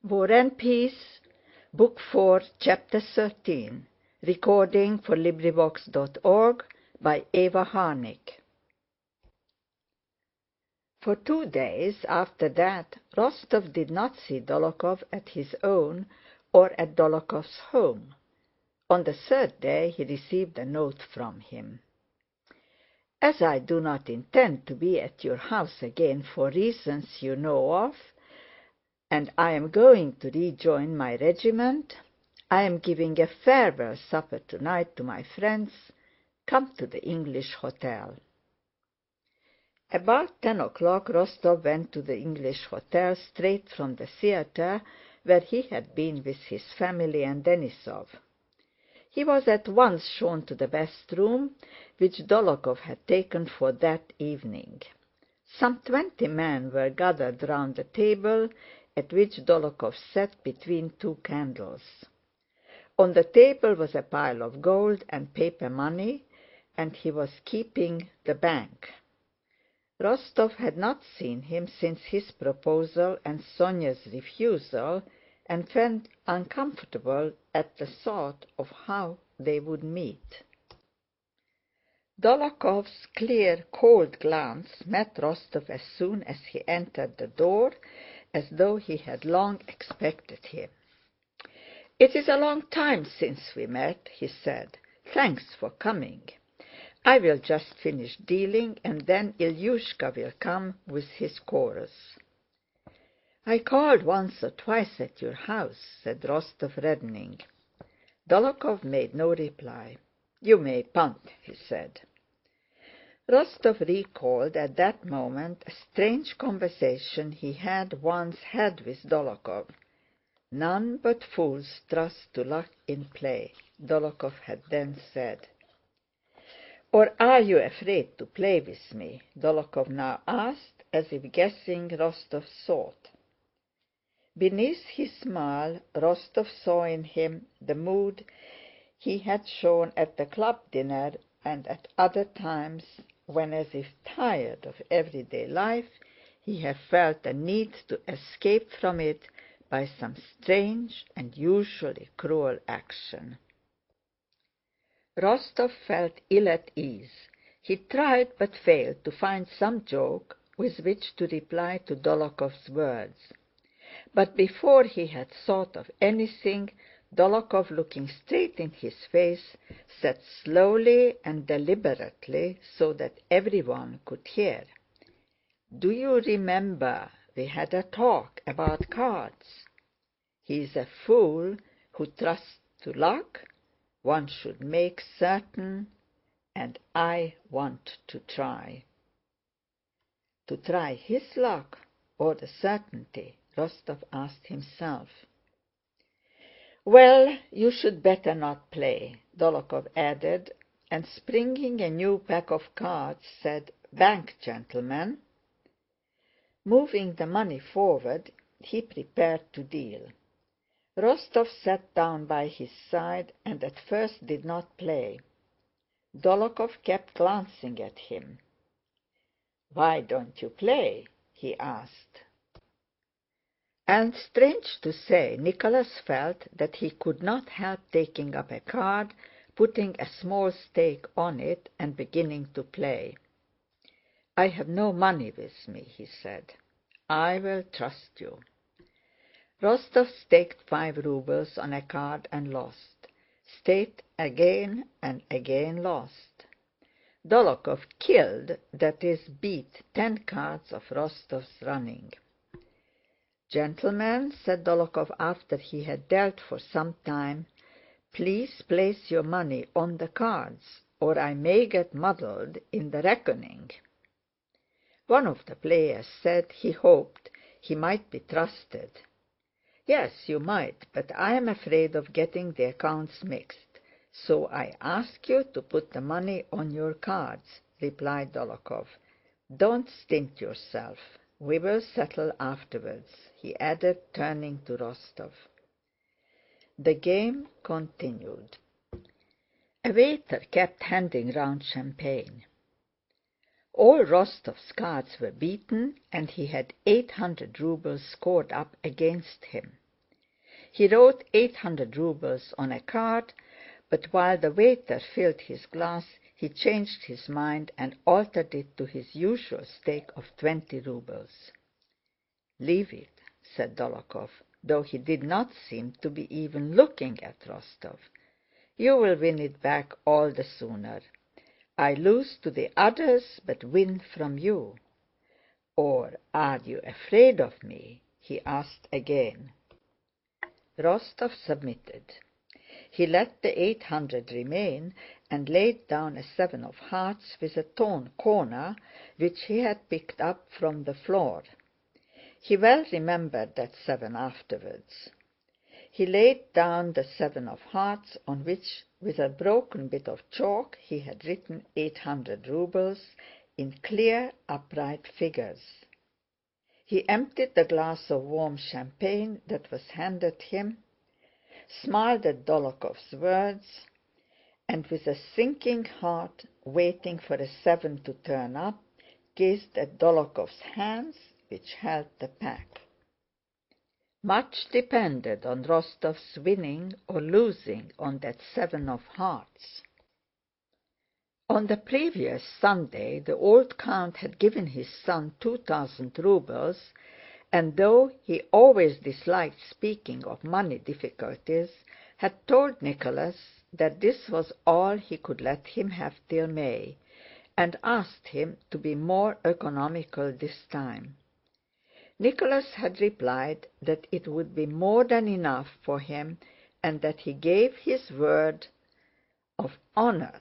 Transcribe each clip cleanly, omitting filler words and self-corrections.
War and Peace, Book 4, Chapter 13. Recording for LibriVox.org by Eva Harnick. For 2 days after that, Rostov did not see Dólokhov at his own or at Dólokhov's home. On the 3rd day he received a note from him. "As I do not intend to be at your house again for reasons you know of, and I am going to rejoin my regiment, I am giving a farewell supper tonight to my friends. Come to the English Hotel." About 10 o'clock Rostov went to the English Hotel straight from the theater, where he had been with his family and Denísov. He was at once shown to the best room, which Dólokhov had taken for that evening. Some 20 men were gathered round the table, at which Dólokhov sat between 2 candles. On the table was a pile of gold and paper money, and he was keeping the bank. Rostov had not seen him since his proposal and Sónya's refusal, and felt uncomfortable at the thought of how they would meet. Dólokhov's clear, cold glance met Rostov as soon as he entered the door, as though he had long expected him. "It is a long time since we met," he said. "Thanks for coming. I will just finish dealing, and then Ilyushka will come with his chorus." "I called once or twice at your house," said Rostov, reddening. Dólokhov made no reply. "You may punt," he said. Rostov recalled at that moment a strange conversation he had once had with Dólokhov. "None but fools trust to luck in play," Dólokhov had then said. "Or are you afraid to play with me?" Dólokhov now asked, as if guessing Rostov's thought. Beneath his smile Rostov saw in him the mood he had shown at the club dinner and at other times when, as if tired of everyday life, he had felt a need to escape from it by some strange and usually cruel action. Rostov felt ill at ease. He tried but failed to find some joke with which to reply to Dólokhov's words. But before he had thought of anything, Dólokhov, looking straight in his face, said slowly and deliberately so that everyone could hear, "Do you remember we had a talk about cards? He is a fool who trusts to luck. One should make certain, and I want to try." To try his luck or the certainty? Rostov asked himself. "Well, you should better not play," Dólokhov added, and springing a new pack of cards said, "Bank, gentlemen." Moving the money forward, he prepared to deal. Rostov sat down by his side and at first did not play. Dólokhov kept glancing at him. "Why don't you play?" he asked. And strange to say, Nicholas felt that he could not help taking up a card, putting a small stake on it, and beginning to play. "I have no money with me," he said. "I will trust you." Rostov staked 5 rubles on a card and lost, staked again and again lost. Dólokhov killed, that is, beat 10 cards of Rostov's running. "Gentlemen," said Dólokhov after he had dealt for some time, "please place your money on the cards, or I may get muddled in the reckoning." One of the players said he hoped he might be trusted. "Yes, you might, but I am afraid of getting the accounts mixed, so I ask you to put the money on your cards," replied Dólokhov. "Don't stint yourself. We will settle afterwards," he added, turning to Rostov. The game continued. A waiter kept handing round champagne. All Rostov's cards were beaten, and he had 800 rubles scored up against him. He wrote 800 rubles on a card, but while the waiter filled his glass, he changed his mind and altered it to his usual stake of 20 rubles. "Leave it," said Dólokhov, though he did not seem to be even looking at Rostov. "You will win it back all the sooner. I lose to the others, but win from you. Or are you afraid of me?" he asked again. Rostov submitted. He let the 800 remain and laid down a 7 of hearts with a torn corner which he had picked up from the floor. He well remembered that 7 afterwards. He laid down the 7 of hearts, on which with a broken bit of chalk he had written 800 rubles in clear upright figures. He emptied the glass of warm champagne that was handed him, smiled at Dólokhov's words, and with a sinking heart, waiting for a 7 to turn up, gazed at Dólokhov's hands which held the pack. Much depended on Rostóv's winning or losing on that 7 of hearts. On the previous Sunday the old count had given his son 2,000 rubles, and though he always disliked speaking of money difficulties, had told Nicholas that this was all he could let him have till May, and asked him to be more economical this time. Nicholas had replied that it would be more than enough for him, and that he gave his word of honor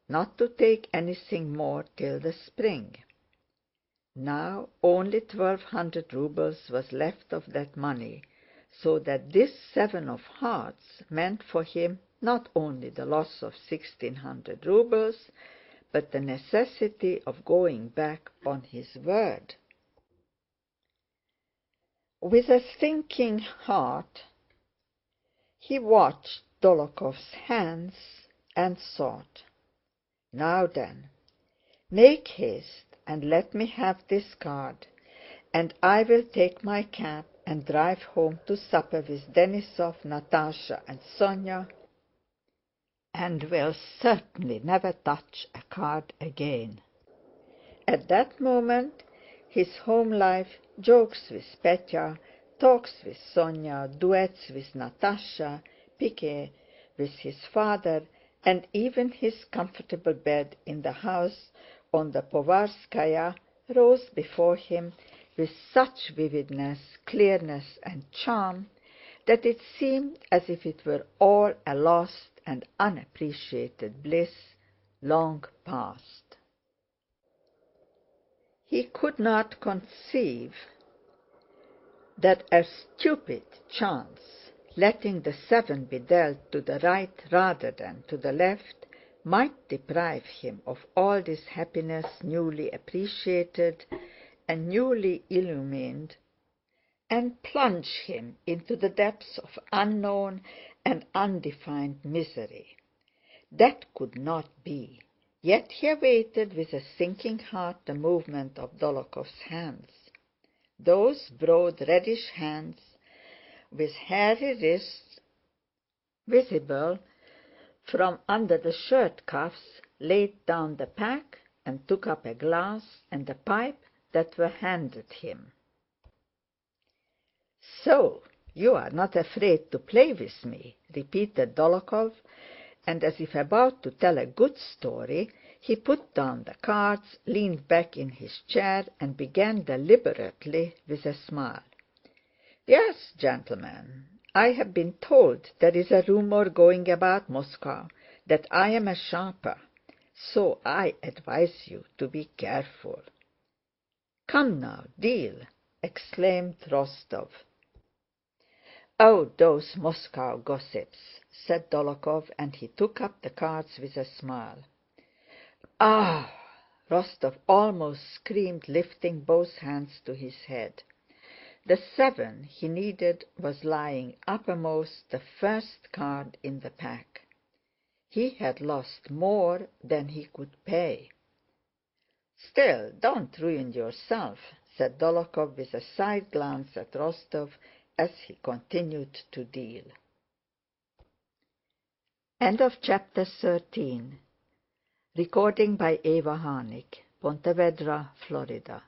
not to take anything more till the spring. Now only 1,200 rubles was left of that money, so that this 7 of hearts meant for him not only the loss of 1,600 rubles, but the necessity of going back on his word. With a sinking heart he watched Dólokhov's hands and thought, "Now then, make haste and let me have this card, and I will take my cab and drive home to supper with Denísov, Natásha, and Sónya, and will certainly never touch a card again." At that moment his home life, jokes with Pétya, talks with Sónya, duets with Natásha, piquet with his father, and even his comfortable bed in the house on the Povarskaya rose before him with such vividness, clearness, and charm that it seemed as if it were all a lost and unappreciated bliss long past. He could not conceive that a stupid chance, letting the 7 be dealt to the right rather than to the left, might deprive him of all this happiness newly appreciated and newly illumined, and plunge him into the depths of unknown and undefined misery. That could not be, yet he awaited with a sinking heart the movement of Dólokhov's hands. Those broad reddish hands, with hairy wrists visible from under the shirt cuffs, laid down the pack and took up a glass and a pipe that were handed him. "So you are not afraid to play with me?" repeated Dólokhov, and as if about to tell a good story, he put down the cards, leaned back in his chair, and began deliberately with a smile. "Yes, gentlemen, I have been told there is a rumor going about Moscow that I am a sharper, so I advise you to be careful." "Come now, deal!" exclaimed Rostóv. "Oh, those Moscow gossips!" said Dólokhov, and he took up the cards with a smile. "Ah!" Rostóv almost screamed, lifting both hands to his head. The 7 he needed was lying uppermost, the first card in the pack. He had lost more than he could pay. "Still, don't ruin yourself," said Dólokhov with a side glance at Rostóv, as he continued to deal. End of chapter 13. Recording by Eva Hanig, Pontevedra, Florida.